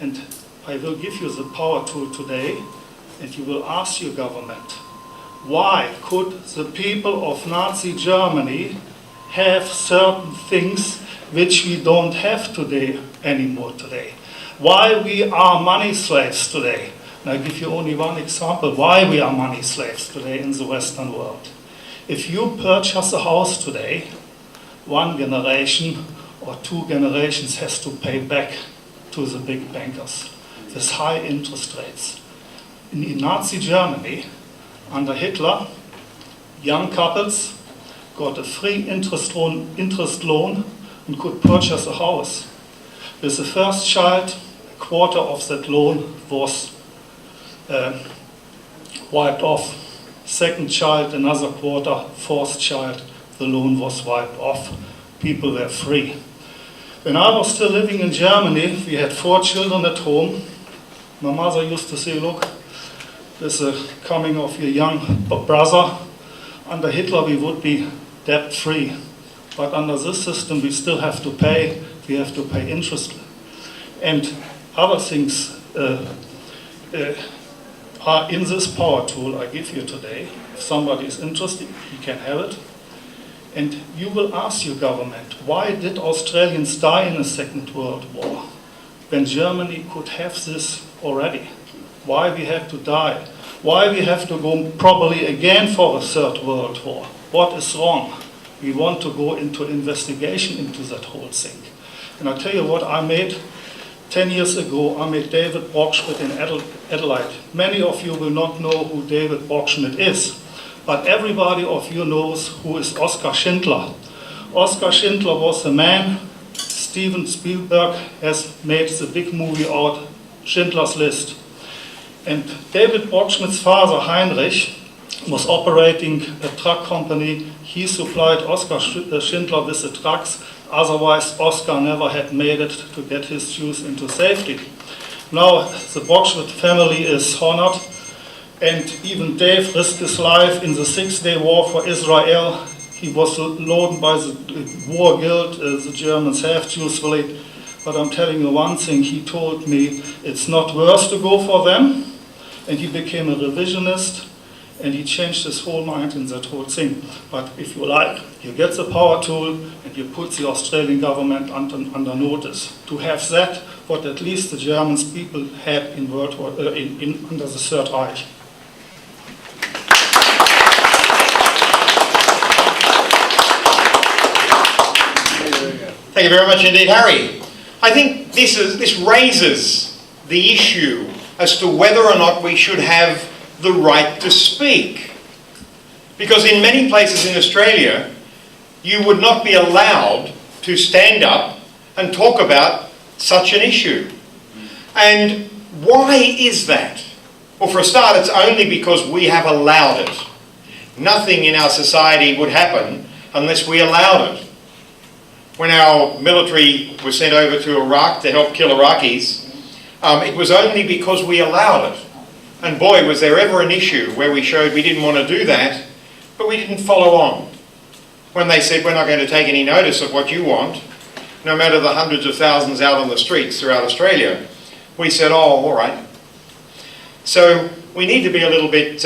And I will give you the power tool today, and you will ask your government, why could the people of Nazi Germany have certain things which we don't have today anymore today? Why we are money slaves today? And I give you only one example why we are money slaves today in the Western world. If you purchase a house today, one generation or two generations has to pay back to the big bankers with high interest rates. In Nazi Germany, under Hitler, young couples got a free interest loan and could purchase a house. With the first child, a quarter of that loan was wiped off. Second child, another quarter. Fourth child, the loan was wiped off. People were free. When I was still living in Germany, we had 4 children at home. My mother used to say, look, this is the coming of your young brother. Under Hitler we would be debt-free. But under this system we still have to pay. We have to pay interest. And other things are in this power tool I give you today. If somebody is interested, you can have it. And you will ask your government, why did Australians die in the Second World War when Germany could have this already? Why we had to die? Why we have to go probably again for a Third World War? What is wrong? We want to go into investigation into that whole thing. And I tell you what I made 10 years ago. I made David Brockschmidt in Adelaide. Many of you will not know who David Brockschmidt is. But everybody of you knows who is Oskar Schindler. Oskar Schindler was the man Steven Spielberg has made the big movie out, Schindler's List. And David Brockschmidt's father, Heinrich, was operating a truck company. He supplied Oskar Schindler with the trucks. Otherwise, Oskar never had made it to get his shoes into safety. Now, the Brockschmidt family is honored. And even Dave risked his life in the Six-Day War for Israel. He was loaned by the war guild, the Germans have usually. But I'm telling you one thing, he told me it's not worth to go for them. And he became a revisionist, and he changed his whole mind in that whole thing. But if you like, you get the power tool, and you put the Australian government under notice to have that, what at least the German people had in World War, under the Third Reich. Thank you very much indeed, Harry. I think this raises the issue as to whether or not we should have the right to speak. Because in many places in Australia, you would not be allowed to stand up and talk about such an issue. And why is that? Well, for a start, it's only because we have allowed it. Nothing in our society would happen unless we allowed it. When our military was sent over to Iraq to help kill Iraqis, it was only because we allowed it. And boy, was there ever an issue where we showed we didn't want to do that, but we didn't follow on. When they said, we're not going to take any notice of what you want, no matter the hundreds of thousands out on the streets throughout Australia, we said, oh, all right. So we need to be a little bit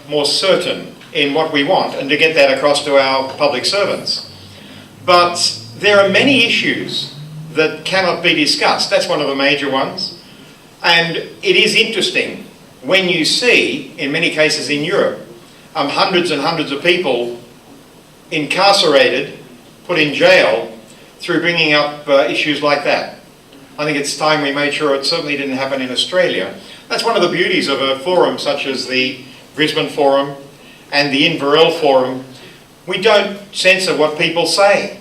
more certain in what we want and to get that across to our public servants. But there are many issues that cannot be discussed. That's one of the major ones. And it is interesting when you see, in many cases in Europe, hundreds and hundreds of people incarcerated, put in jail, through bringing up issues like that. I think it's time we made sure it certainly didn't happen in Australia. That's one of the beauties of a forum such as the Brisbane Forum and the Inverell Forum. We don't censor what people say.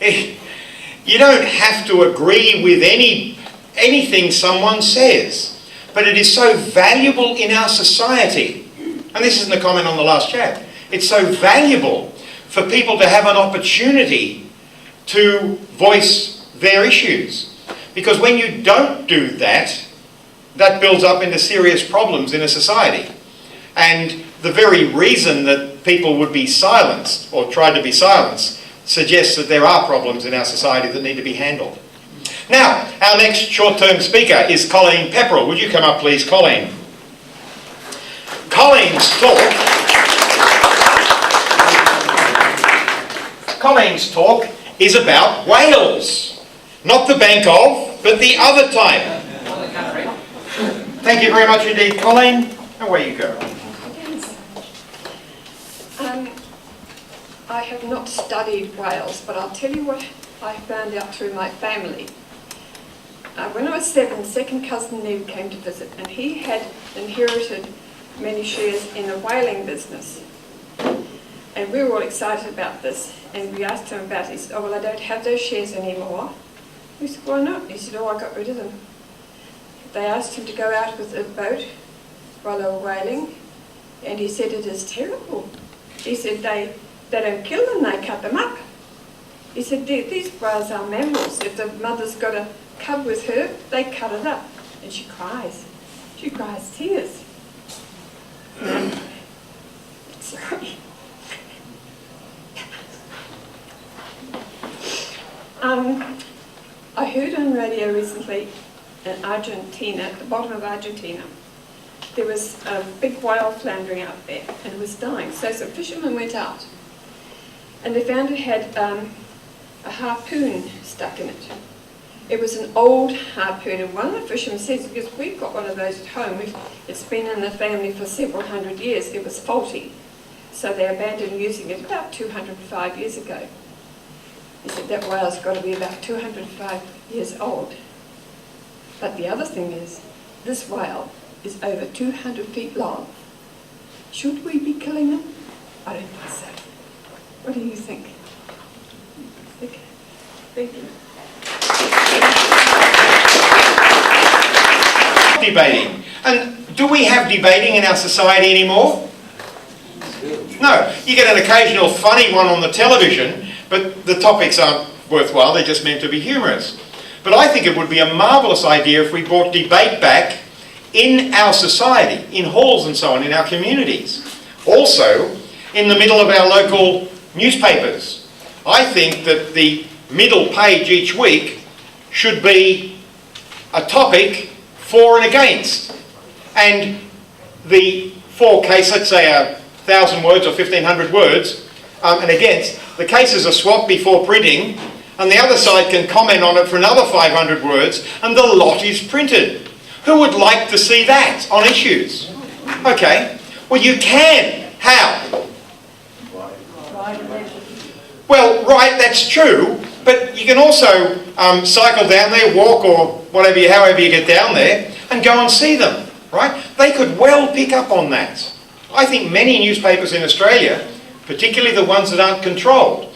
You don't have to agree with anything someone says, but it is so valuable in our society. And this isn't a comment on the last chat. It's so valuable for people to have an opportunity to voice their issues. Because when you don't do that, that builds up into serious problems in a society. And the very reason that people would be silenced, or try to be silenced, suggests that there are problems in our society that need to be handled. Now, our next short-term speaker is Colleen Pepperell. Would you come up, please, Colleen? Colleen's talk is about whales. Not the bank of, but the other type. Thank you very much indeed, Colleen. Away you go. I have not studied whales, but I'll tell you what I found out through my family. When I was 7, second cousin Ned came to visit, and he had inherited many shares in the whaling business. And we were all excited about this, and we asked him about it. He said, "Oh, well, I don't have those shares anymore." We said, "Why not?" He said, "Oh, I got rid of them." They asked him to go out with a boat while they were whaling, and he said, "It is terrible." He said, they don't kill them, they cut them up. He said, "These whales are mammals. If the mother's got a cub with her, they cut it up." And she cries. She cries tears. Sorry. I heard on radio recently in Argentina, at the bottom of Argentina, there was a big whale floundering out there and it was dying. So some fishermen went out and they found it had a harpoon stuck in it. It was an old harpoon, and one of the fishermen says, because we've got one of those at home, it's been in the family for several hundred years, it was faulty. So they abandoned using it about 205 years ago. He said that whale's got to be about 205 years old. But the other thing is, this whale is over 200 feet long. Should we be killing him? I don't think so. What do you think? Okay. Thank you. Debating. And do we have debating in our society anymore? No. You get an occasional funny one on the television, but the topics aren't worthwhile, they're just meant to be humorous. But I think it would be a marvellous idea if we brought debate back in our society, in halls and so on, in our communities. Also, in the middle of our local newspapers. I think that the middle page each week should be a topic for and against. And the for case, let's say 1,000 words or 1,500 words, and against, the cases are swapped before printing, and the other side can comment on it for another 500 words, and the lot is printed. Who would like to see that on issues? Okay, well you can. How? Well, right, that's true, but you can also cycle down there, walk or whatever, however you get down there, and go and see them, right? They could well pick up on that. I think many newspapers in Australia, particularly the ones that aren't controlled.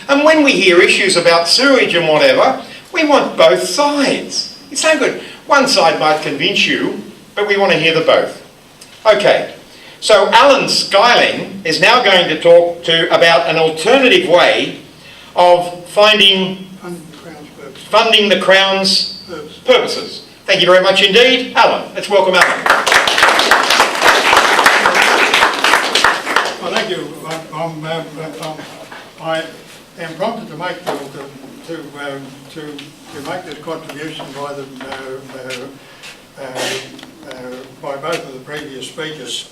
And when we hear issues about sewage and whatever, we want both sides. It's no good. One side might convince you, but we want to hear the both. Okay, so Alan Skyling is now going to talk about an alternative way of funding the Crown's purposes. Thank you very much indeed. Alan, let's welcome Alan. Well, thank you. I am prompted to make this contribution by both of the previous speakers.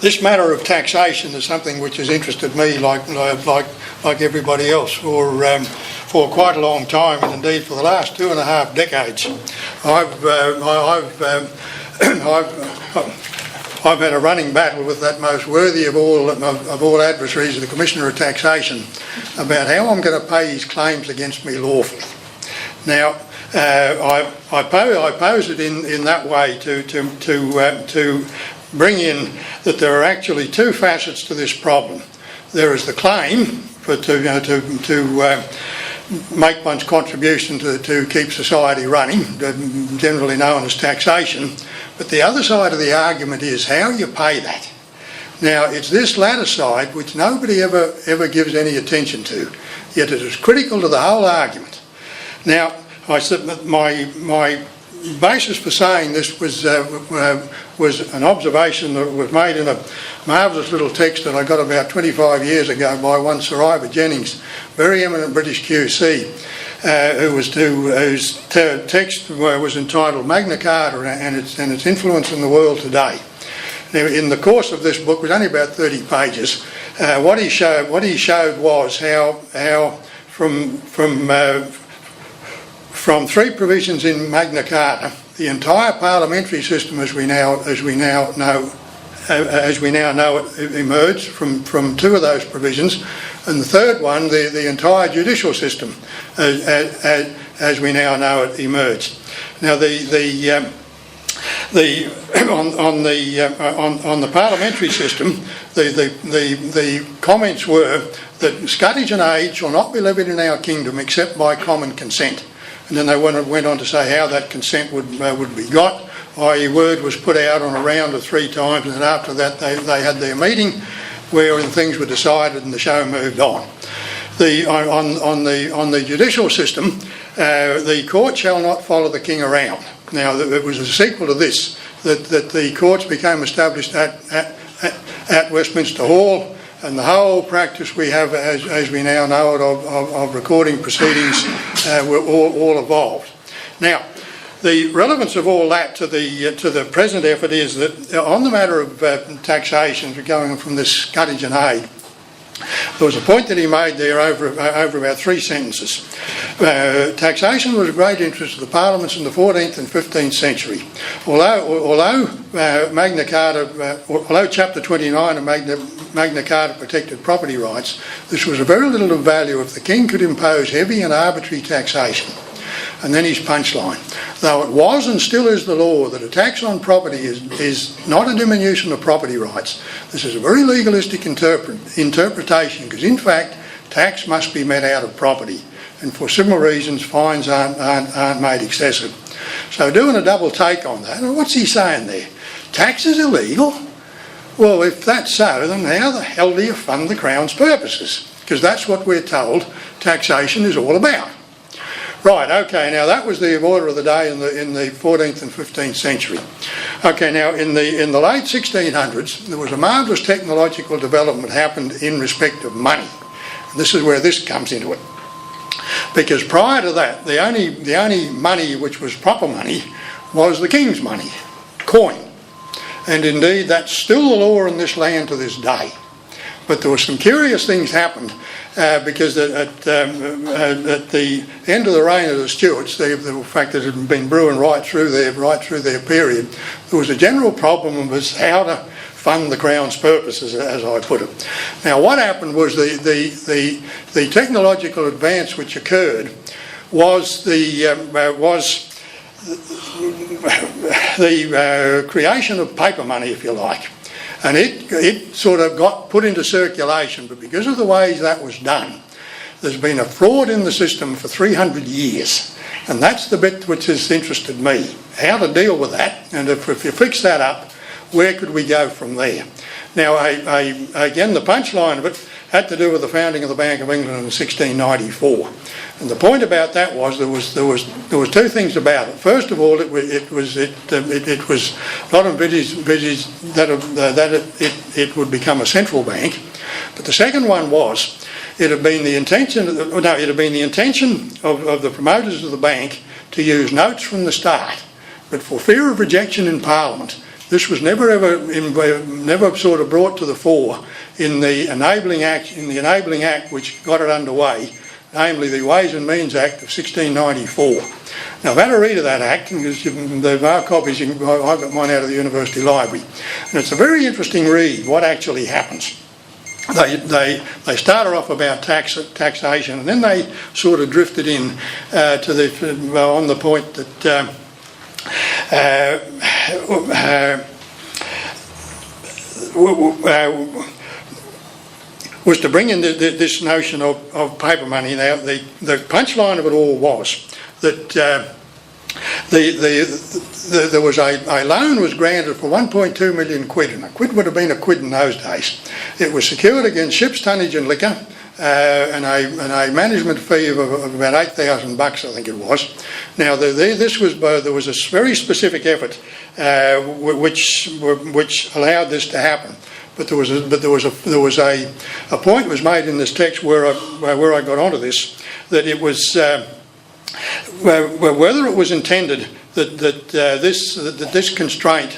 This matter of taxation is something which has interested me, like everybody else, for quite a long time, and indeed for the last 2.5 decades. I've had a running battle with that most worthy of all adversaries of the Commissioner of Taxation about how I'm going to pay his claims against me lawfully. Now, I pose it in that way to bring in that there are actually two facets to this problem. There is the claim to make one's contribution to keep society running, generally known as taxation. But the other side of the argument is how you pay that. Now, it's this latter side which nobody ever gives any attention to, yet it is critical to the whole argument. Now, my basis for saying this was an observation that was made in a marvellous little text that I got about 25 years ago by one Sir Ivor Jennings, very eminent British QC, whose text was entitled Magna Carta and its influence in the world today. Now, in the course of this book, it was only about 30 pages. What he showed was how from three provisions in Magna Carta, the entire parliamentary system, as we now know it, emerged from two of those provisions, and the third one, the entire judicial system, as we now know it, emerged. Now, on the parliamentary system, the comments were that scutage and aid shall not be levied in our kingdom except by common consent. And then they went on to say how that consent would be got, i.e. word was put out on a round of 3 times, and then after that they had their meeting wherein things were decided and the show moved on. On the judicial system, the court shall not follow the king around. Now, it was a sequel to this, that the courts became established at Westminster Hall, and the whole practice we have, as we now know it, of recording proceedings were all evolved. Now, the relevance of all that to the present effort is that on the matter of taxation, going from this scutage and aid, there was a point that he made there over about 3 sentences. Taxation was of great interest to the parliaments in the 14th and 15th century. Although Magna Carta, although Chapter 29 of Magna Carta protected property rights, this was of very little of value if the king could impose heavy and arbitrary taxation. And then his punchline. Though it was and still is the law that a tax on property is not a diminution of property rights, this is a very legalistic interpretation, because in fact tax must be met out of property, and for similar reasons fines aren't made excessive. So doing a double take on that, what's he saying there? Tax is illegal? Well, if that's so, then how the hell do you fund the Crown's purposes? Because that's what we're told taxation is all about. Right, okay, now that was the order of the day in the 14th and 15th century. Okay, now in the late 1600s, there was a marvellous technological development happened in respect of money. And this is where this comes into it. Because prior to that, the only money which was proper money was the king's money, coin. And indeed, that's still the law in this land to this day. But there were some curious things happened because at the end of the reign of the Stuarts, the fact that it had been brewing right through their period, there was a general problem of how to fund the Crown's purposes, as I put it. Now, what happened was the technological advance which occurred was the creation of paper money, if you like. And it sort of got put into circulation, but because of the ways that was done, there's been a fraud in the system for 300 years. And that's the bit which has interested me, how to deal with that, and if you fix that up, where could we go from there? Now, again, the punchline of it had to do with the founding of the Bank of England in 1694. And the point about that was there was 2 things about it. First of all, it was not envisaged that it would become a central bank. But the second one was it had been the intention of the promoters of the bank to use notes from the start. But for fear of rejection in Parliament, this was never sort of brought to the fore in the enabling act which got it underway, namely the Ways and Means Act of 1694. Now, I've had a read of that act, and there are copies. I've got mine out of the University Library, and it's a very interesting read. What actually happens? They started off about taxation, and then they sort of drifted in on the point that. Was to bring in this notion of paper money. Now, the punchline of it all was that there was a loan was granted for 1.2 million quid, and a quid would have been a quid in those days. It was secured against ships, tonnage and liquor, and a management fee of about $8,000, I think it was. Now, there was a very specific effort which allowed this to happen. But there was a point was made in this text where I got onto this, that it was whether it was intended that this constraint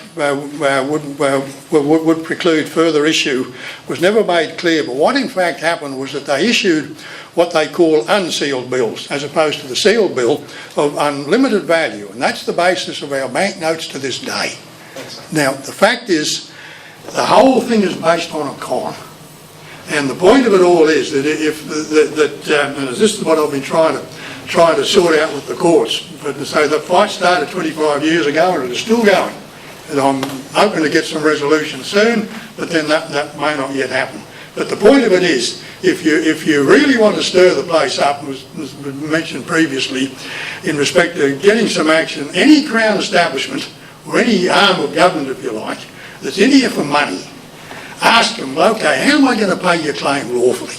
would preclude further issue was never made clear. But what in fact happened was that they issued what they call unsealed bills, as opposed to the sealed bill of unlimited value, and that's the basis of our banknotes to this day. Now, the fact is, the whole thing is based on a con, and the point of it all is that and this is what I've been trying to sort out with the courts. But to say the fight started 25 years ago and it is still going, and I'm hoping to get some resolution soon, but then that may not yet happen. But the point of it is, if you really want to stir the place up, was mentioned previously, in respect to getting some action, any Crown establishment or any arm of government, if you like, that's in here for money, ask them, okay, how am I going to pay your claim lawfully?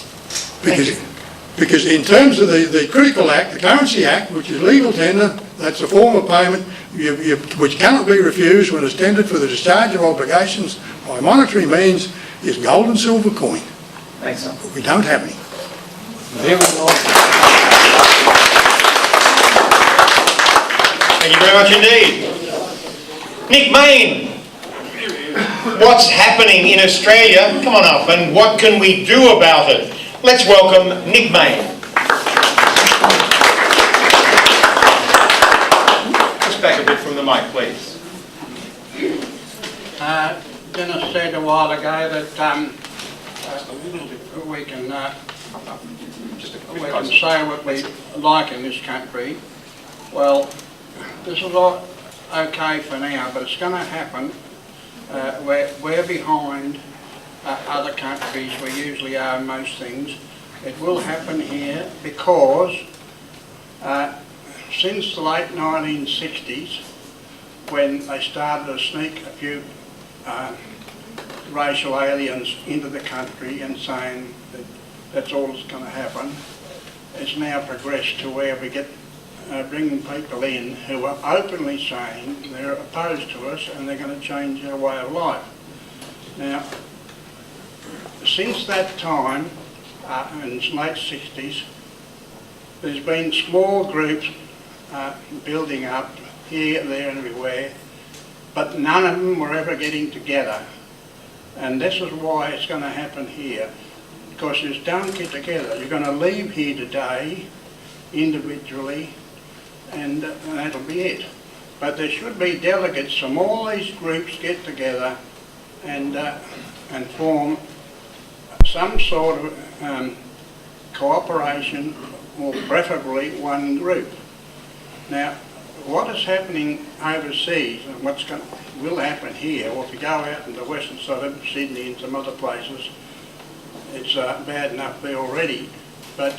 Because in terms of the critical act, the Currency Act, which is legal tender, that's a form of payment which cannot be refused when it's tendered for the discharge of obligations by monetary means, is gold and silver coin. Thanks, sir. But we don't have any. Thank you very much indeed. Nick Main, what's happening in Australia? Come on up, and what can we do about it? Let's welcome Nick Main. Just back a bit from the mic, please. Dennis said a while ago that we can say what we like in this country. Well, this is all okay for now, but it's going to happen. We're behind other countries. We usually are in most things. It will happen here because since the late 1960s, when they started to sneak a few racial aliens into the country and saying that that's all that's going to happen, it's now progressed to where we get bringing people in who are openly saying they're opposed to us and they're going to change our way of life. Now, since that time, in the late 60s, there's been small groups building up here, there and everywhere, but none of them were ever getting together. And this is why it's going to happen here, because you don't get together. You're going to leave here today individually, and that'll be it. But there should be delegates from all these groups get together and form some sort of cooperation, or preferably one group. Now, what is happening overseas and will happen here, or if you go out in the western suburbs, Sydney and some other places, it's bad enough there already. But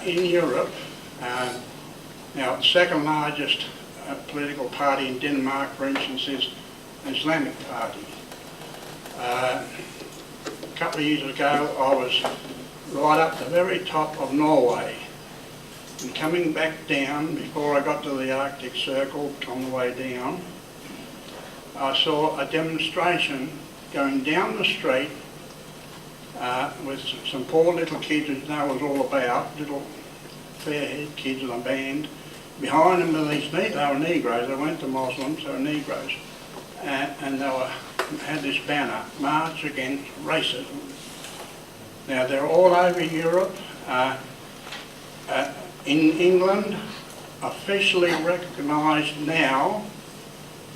in Europe, now the second largest political party in Denmark, for instance, is the Islamic Party. A couple of years ago, I was right up the very top of Norway, and coming back down, before I got to the Arctic Circle, on the way down, I saw a demonstration going down the street with some poor little kids who know what it was all about, little fair-haired kids in a band. Behind them were these, they were Negroes, they weren't the Muslims, they were Negroes. And they had this banner, March Against Racism. Now they're all over Europe. In England, officially recognised now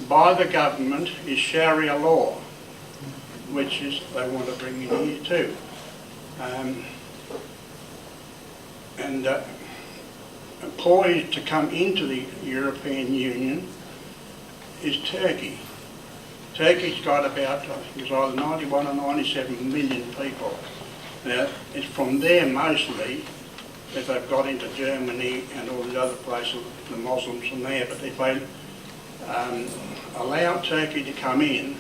by the government is Sharia law, which is they want to bring in here too. Poised to come into the European Union is Turkey. Turkey's got about, I think it's either 91 or 97 million people. Now, it's from there mostly that they've got into Germany and all these other places, the Muslims from there. But if they allow Turkey to come in,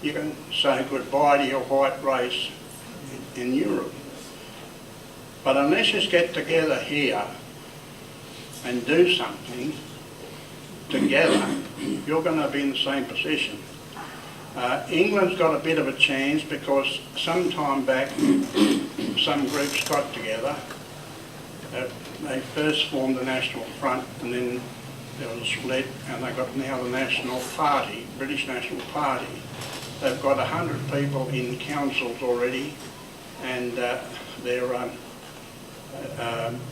you can say goodbye to your white race in Europe. But unless you get together here and do something together, you're going to be in the same position. England's got a bit of a chance because some time back some groups got together. They first formed the National Front and then there was a split and they got now the National Party, British National Party. They've got 100 people in councils already and they're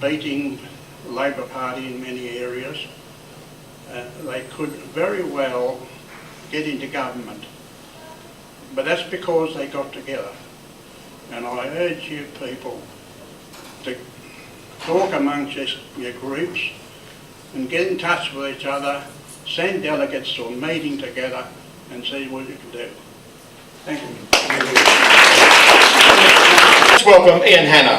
beating the Labor Party in many areas. They could very well get into government, but that's because they got together. And I urge you people to talk amongst your groups and get in touch with each other, send delegates to a meeting together and see what you can do. Thank you. Let's welcome Ian Hanna.